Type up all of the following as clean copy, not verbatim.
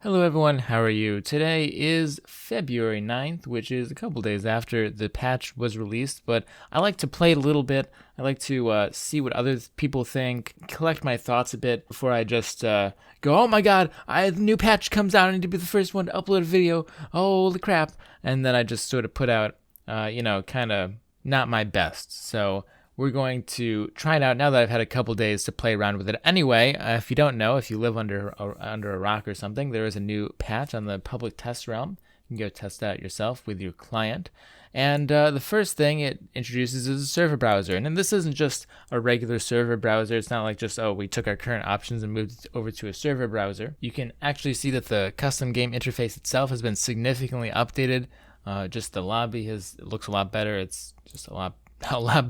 Hello everyone, how are you? Today is February 9th, which is a couple days after the patch was released, but I like to play it a little bit. I like to see what other people think, collect my thoughts a bit before I just go, oh my god, the new patch comes out, I need to be the first one to upload a video, holy crap. And then I just sort of put out, kind of not my best. So we're going to try it out now that I've had a couple days to play around with it. Anyway, if you don't know, if you live under a rock or something, there is a new patch on the public test realm. You can go test that out yourself with your client. And the first thing it introduces is a server browser. And then this isn't just a regular server browser. It's not like just, oh, we took our current options and moved it over to a server browser. You can actually see that the custom game interface itself has been significantly updated. Just the lobby it looks a lot better. It's just a lot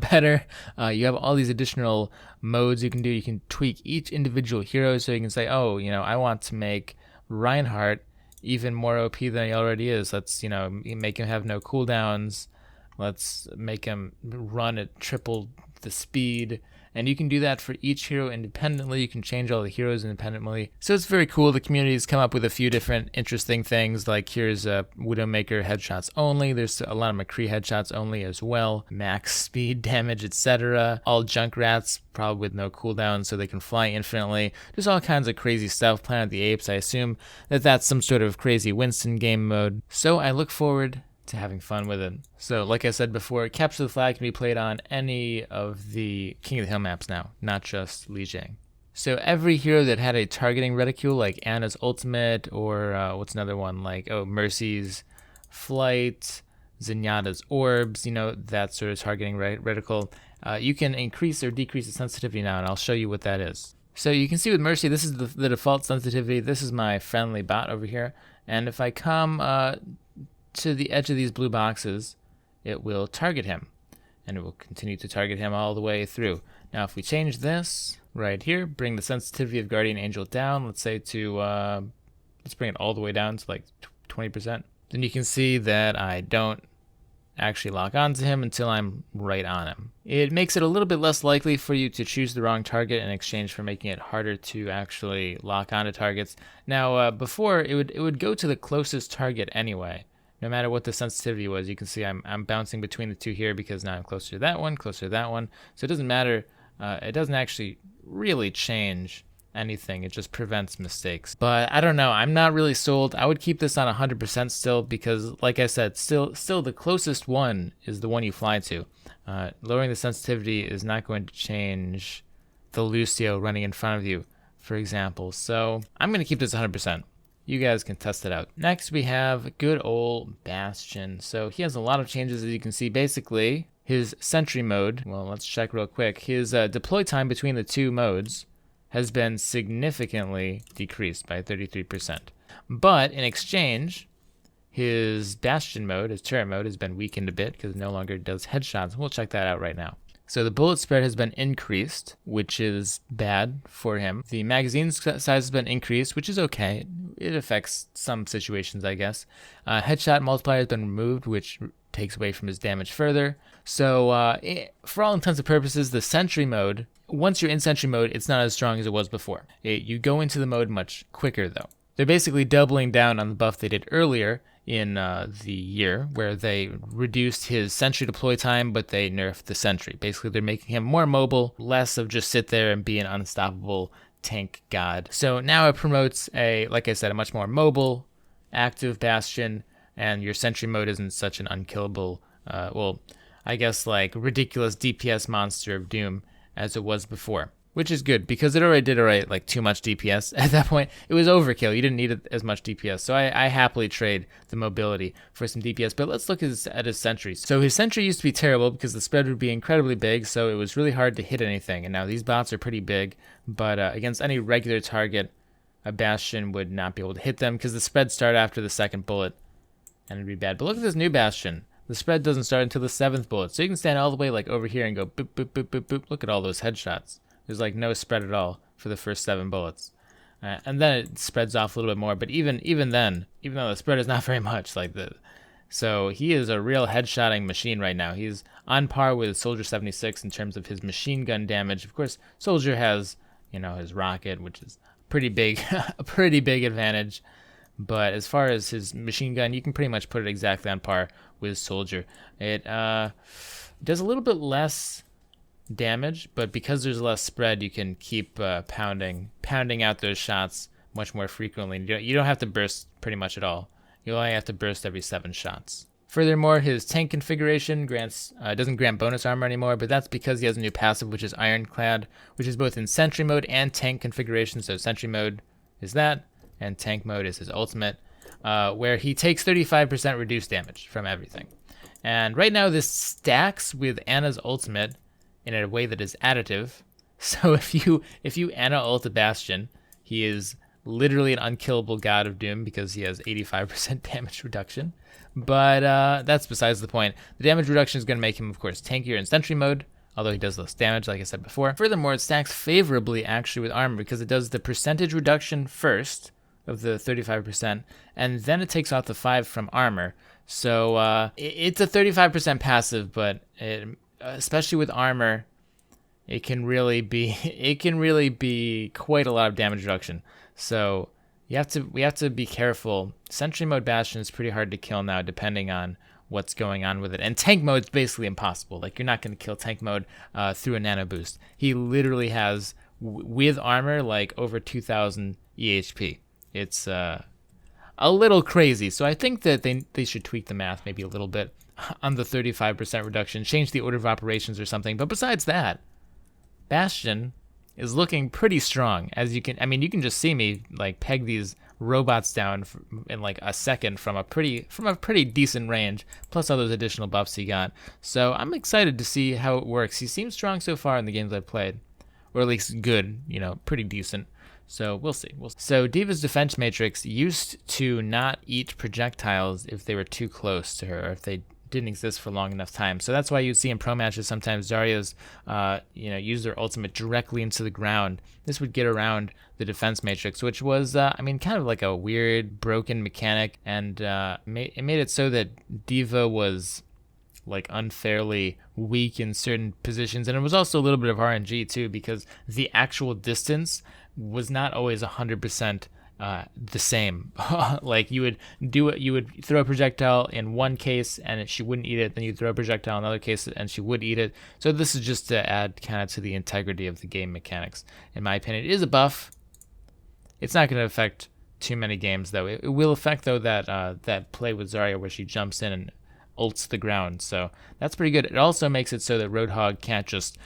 better. You have all these additional modes you can do. You can tweak each individual hero, so you can say, oh, I want to make Reinhardt even more OP than he already is. Let's, make him have no cooldowns. Let's make him run at triple the speed. And you can do that for each hero independently. You can change all the heroes independently. So it's very cool. The community has come up with a few different interesting things, like here's a Widowmaker headshots only. There's a lot of McCree headshots only as well. Max speed, damage, etc. All Junkrats, probably with no cooldown, so they can fly infinitely. Just all kinds of crazy stuff. Planet of the Apes, I assume that's some sort of crazy Winston game mode. So I look forward to having fun with it. So like I said before, Capture the Flag can be played on any of the King of the Hill maps now, not just Lijiang. So every hero that had a targeting reticule, like Anna's ultimate, or what's another one, like Mercy's flight, Zenyatta's orbs, that sort of targeting reticle, you can increase or decrease the sensitivity now, and I'll show you what that is. So you can see with Mercy, this is the default sensitivity. This is my friendly bot over here, and if I come to the edge of these blue boxes, it will target him, and it will continue to target him all the way through. Now if we change this right here, bring the sensitivity of Guardian Angel down, let's say to let's bring it all the way down to like 20%, then you can see that I don't actually lock onto him until I'm right on him. It makes it a little bit less likely for you to choose the wrong target in exchange for making it harder to actually lock onto targets. Now before it would go to the closest target anyway. No matter what the sensitivity was, you can see I'm bouncing between the two here because now I'm closer to that one, closer to that one. So it doesn't matter. It doesn't actually really change anything. It just prevents mistakes. But I don't know. I'm not really sold. I would keep this on 100% still because, like I said, still the closest one is the one you fly to. Lowering the sensitivity is not going to change the Lucio running in front of you, for example. So I'm going to keep this 100%. You guys can test it out. Next, we have good old Bastion. So he has a lot of changes, as you can see. Basically, his sentry mode, well, let's check real quick. His deploy time between the two modes has been significantly decreased by 33%. But in exchange, his Bastion mode, his turret mode, has been weakened a bit because it no longer does headshots. We'll check that out right now. So the bullet spread has been increased, which is bad for him. The magazine size has been increased, which is okay. It affects some situations, I guess. Headshot multiplier has been removed, which takes away from his damage further. So for all intents and purposes, the sentry mode, once you're in sentry mode, it's not as strong as it was before. You go into the mode much quicker, though. They're basically doubling down on the buff they did earlier in the year, where they reduced his sentry deploy time, but they nerfed the sentry. Basically, they're making him more mobile, less of just sit there and be an unstoppable tank god. So now it promotes like I said, a much more mobile, active Bastion, and your sentry mode isn't such an unkillable, I guess like ridiculous DPS monster of doom as it was before. Which is good, because it already did like too much DPS. At that point, it was overkill. You didn't need as much DPS. So I happily trade the mobility for some DPS. But let's look at his sentries. So his sentry used to be terrible because the spread would be incredibly big, so it was really hard to hit anything. And now these bots are pretty big, but against any regular target, a Bastion would not be able to hit them because the spread started after the second bullet, and it'd be bad. But look at this new Bastion. The spread doesn't start until the 7th bullet. So you can stand all the way like over here and go boop, boop, boop, boop, boop. Look at all those headshots. There's like no spread at all for the first 7 bullets. And then it spreads off a little bit more. But even then, even though the spread is not very much, so he is a real headshotting machine right now. He's on par with Soldier 76 in terms of his machine gun damage. Of course, Soldier has, his rocket, which is pretty big, a pretty big advantage. but as far as his machine gun, you can pretty much put it exactly on par with Soldier. It does a little bit less damage, but because there's less spread, you can keep pounding out those shots much more frequently. You don't have to burst pretty much at all. You only have to burst every 7 shots. Furthermore, his tank configuration doesn't grant bonus armor anymore, but that's because he has a new passive, which is Ironclad, which is both in Sentry mode and tank configuration. So Sentry mode is that, and tank mode is his ultimate, where he takes 35% reduced damage from everything. And right now, this stacks with Ana's ultimate in a way that is additive. So if you Ana ult a Bastion, he is literally an unkillable god of doom because he has 85% damage reduction. But that's besides the point. The damage reduction is going to make him, of course, tankier in Sentry mode, although he does less damage, like I said before. Furthermore, it stacks favorably, actually, with armor because it does the percentage reduction first of the 35%, and then it takes off the 5 from armor. So it's a 35% passive, but especially with armor, it can really be quite a lot of damage reduction. So we have to be careful. Sentry mode Bastion is pretty hard to kill now, depending on what's going on with it. And tank mode is basically impossible. Like, you're not going to kill tank mode through a nano boost. He literally has, with armor, like over 2,000 EHP. It's a little crazy. So I think that they should tweak the math maybe a little bit on the 35% reduction, change the order of operations or something. But besides that, Bastion is looking pretty strong. As you can just see me like peg these robots down in like a second from a pretty decent range, plus all those additional buffs he got. So I'm excited to see how it works. He seems strong so far in the games I've played, or at least good, pretty decent. So we'll see. So D.Va's defense matrix used to not eat projectiles if they were too close to her, or if they didn't exist for long enough time. So that's why you'd see in pro matches sometimes Zarya's use their ultimate directly into the ground. This would get around the defense matrix, which was kind of like a weird broken mechanic, and it made it so that D.Va was like unfairly weak in certain positions, and it was also a little bit of RNG too, because the actual distance was not always 100% the same. Like you would throw a projectile in one case and she wouldn't eat it, then you'd throw a projectile in another case and she would eat it. So this is just to add kind of to the integrity of the game mechanics. In my opinion, it is a buff. It's not going to affect too many games though. It will affect though that play with Zarya where she jumps in and ults the ground. So that's pretty good. It also makes it so that Roadhog can't just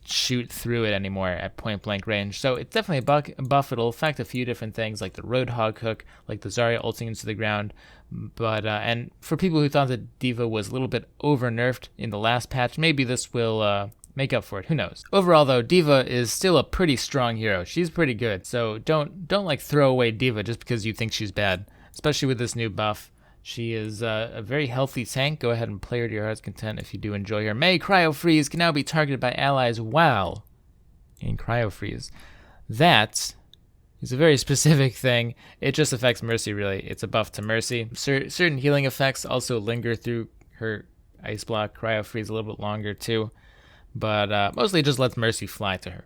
shoot through it anymore at point blank range. So it's definitely a buff. It'll affect a few different things like the Roadhog hook, like the Zarya ulting into the ground. But and for people who thought that D.Va was a little bit over nerfed in the last patch, maybe this will make up for it. Who knows? Overall though, D.Va is still a pretty strong hero. She's pretty good. So don't like throw away D.Va just because you think she's bad, especially with this new buff. She is a very healthy tank. Go ahead and play her to your heart's content if you do enjoy her. May Cryo Freeze can now be targeted by allies while in Cryo Freeze. That is a very specific thing. It just affects Mercy, really. It's a buff to Mercy. Certain healing effects also linger through her Ice Block Cryo Freeze a little bit longer too. But mostly it just lets Mercy fly to her.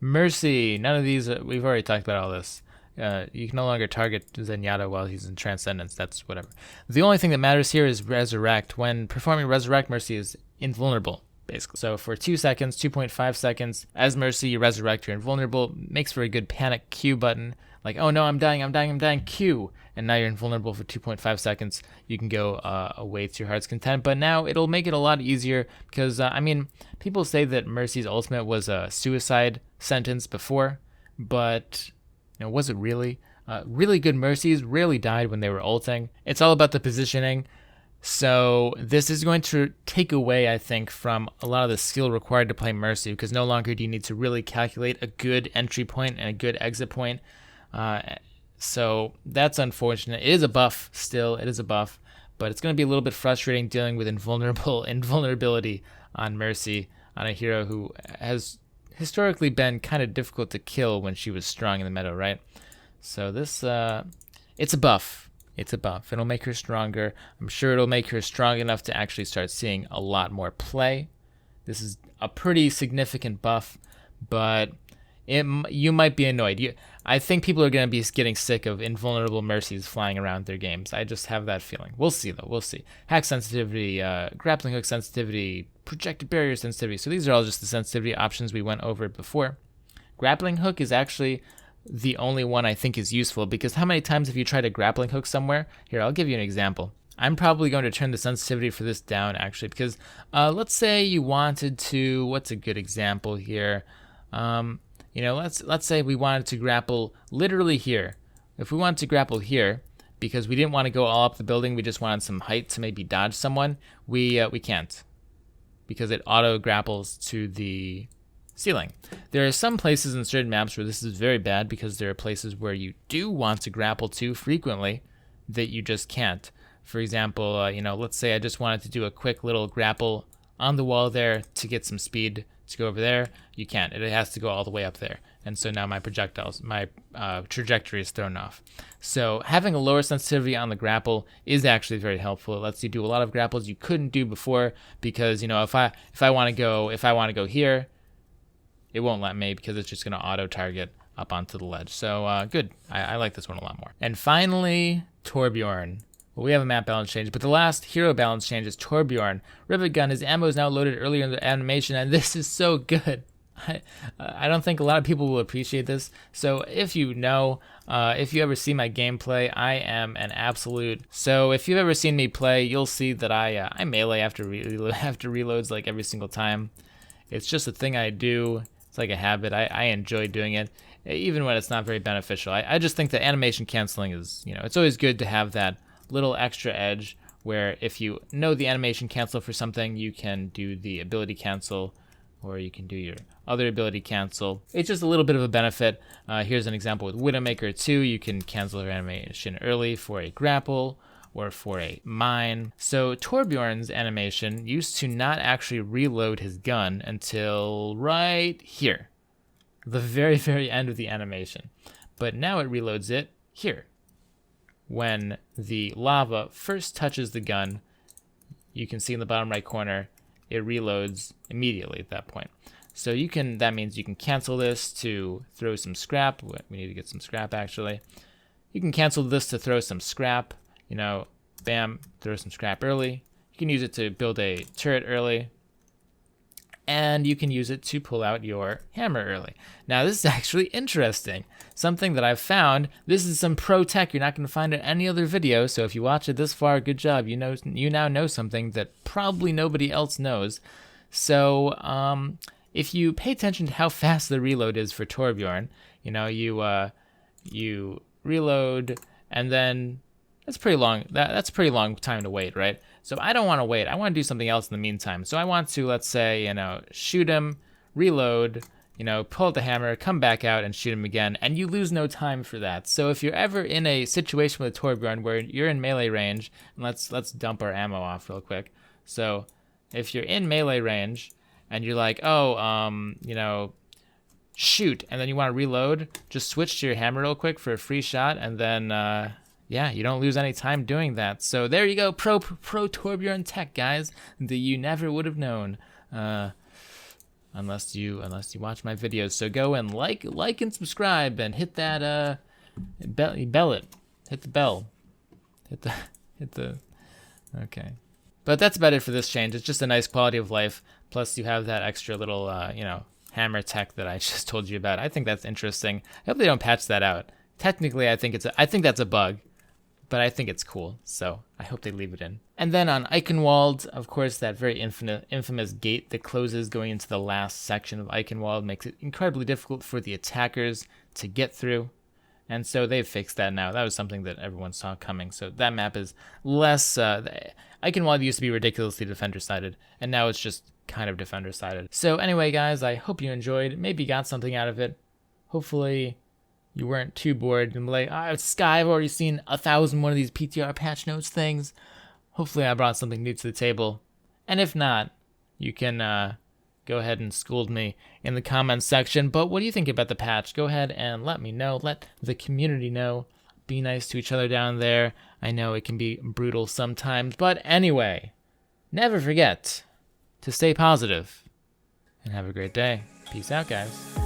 Mercy, none of these, we've already talked about all this. You can no longer target Zenyatta while he's in Transcendence. That's whatever. The only thing that matters here is Resurrect. When performing Resurrect, Mercy is invulnerable, basically. So for 2 seconds, 2.5 seconds, as Mercy, you Resurrect, you're invulnerable. Makes for a good panic Q button. Like, oh no, I'm dying, Q. And now you're invulnerable for 2.5 seconds. You can go away to your heart's content. But now it'll make it a lot easier because, people say that Mercy's ultimate was a suicide sentence before, but was it really? Really good Mercies rarely died when they were ulting. It's all about the positioning. So this is going to take away, I think, from a lot of the skill required to play Mercy, because no longer do you need to really calculate a good entry point and a good exit point. So that's unfortunate. It is a buff still. It is a buff. But it's going to be a little bit frustrating dealing with invulnerability on Mercy, on a hero who has historically been kind of difficult to kill when she was strong in the meta, right? So this, it's a buff. It's a buff. It'll make her stronger. I'm sure it'll make her strong enough to actually start seeing a lot more play. This is a pretty significant buff, but you might be annoyed. I think people are going to be getting sick of invulnerable mercies flying around their games. I just have that feeling. We'll see, though. We'll see. Hack sensitivity, grappling hook sensitivity, projected barrier sensitivity. So these are all just the sensitivity options we went over before. Grappling hook is actually the only one I think is useful, because how many times have you tried a grappling hook somewhere? Here, I'll give you an example. I'm probably going to turn the sensitivity for this down, actually, because let's say you wanted to, what's a good example here? Let's say we wanted to grapple literally here. If we wanted to grapple here, because we didn't want to go all up the building, we just wanted some height to maybe dodge someone, we can't, because it auto grapples to the ceiling. There are some places in certain maps where this is very bad, because there are places where you do want to grapple to frequently that you just can't. For example, let's say I just wanted to do a quick little grapple on the wall there to get some speed to go over there. You can't. It has to go all the way up there. And so now my trajectory is thrown off. So having a lower sensitivity on the grapple is actually very helpful. It lets you do a lot of grapples you couldn't do before, because if I want to go here, it won't let me, because it's just going to auto target up onto the ledge. So good. I like this one a lot more. And finally, Torbjorn. Well, we have a map balance change, but the last hero balance change is Torbjorn. Rivet Gun, his ammo is now loaded earlier in the animation, and this is so good. I don't think a lot of people will appreciate this. So if you ever see my gameplay, I am an absolute. So if you've ever seen me play, you'll see that I melee after reloads like every single time. It's just a thing I do. It's like a habit. I enjoy doing it, even when it's not very beneficial. I just think that animation canceling is, it's always good to have that little extra edge, where if you know the animation cancel for something, you can do the ability cancel, or you can do your other ability cancel. It's just a little bit of a benefit. Here's an example with Widowmaker 2. You can cancel her animation early for a grapple or for a mine. So Torbjorn's animation used to not actually reload his gun until right here, the very, very end of the animation. But now it reloads it here. When the lava first touches the gun, you can see in the bottom right corner, it reloads immediately at that point. So that means you can cancel this to throw some scrap. We need to get some scrap, actually. You can cancel this to throw some scrap, bam, throw some scrap early. You can use it to build a turret early. And you can use it to pull out your hammer early. Now, this is actually interesting. Something that I've found. This is some pro tech you're not going to find in any other video. So if you watch it this far, good job. You now know something that probably nobody else knows. So if you pay attention to how fast the reload is for Torbjorn, you reload, and then that's pretty long. That's a pretty long time to wait, right? So I don't want to wait. I want to do something else in the meantime. So I want to, let's say, shoot him, reload, pull out the hammer, come back out and shoot him again, and you lose no time for that. So if you're ever in a situation with Torbjorn where you're in melee range, and let's dump our ammo off real quick. So if you're in melee range and you're like, shoot, and then you want to reload, just switch to your hammer real quick for a free shot, and then you don't lose any time doing that. So there you go, pro Torbjorn tech, guys, that you never would have known, unless you watch my videos. So go and like and subscribe, and hit that hit the bell, hit the. Okay, but that's about it for this change. It's just a nice quality of life. Plus, you have that extra little hammer tech that I just told you about. I think that's interesting. I hope they don't patch that out. Technically, I think that's a bug, but I think it's cool, so I hope they leave it in. And then on Eichenwald, of course, that very infamous gate that closes going into the last section of Eichenwald makes it incredibly difficult for the attackers to get through. And so they've fixed that now. That was something that everyone saw coming. So that map is less... Eichenwald used to be ridiculously defender-sided, and now it's just kind of defender-sided. So anyway, guys, I hope you enjoyed. Maybe got something out of it. Hopefully you weren't too bored and like, Sky, I've already seen 1,001 of these PTR patch notes things. Hopefully I brought something new to the table. And if not, you can go ahead and scold me in the comments section. But what do you think about the patch? Go ahead and let me know. Let the community know. Be nice to each other down there. I know it can be brutal sometimes. But anyway, never forget to stay positive and have a great day. Peace out, guys.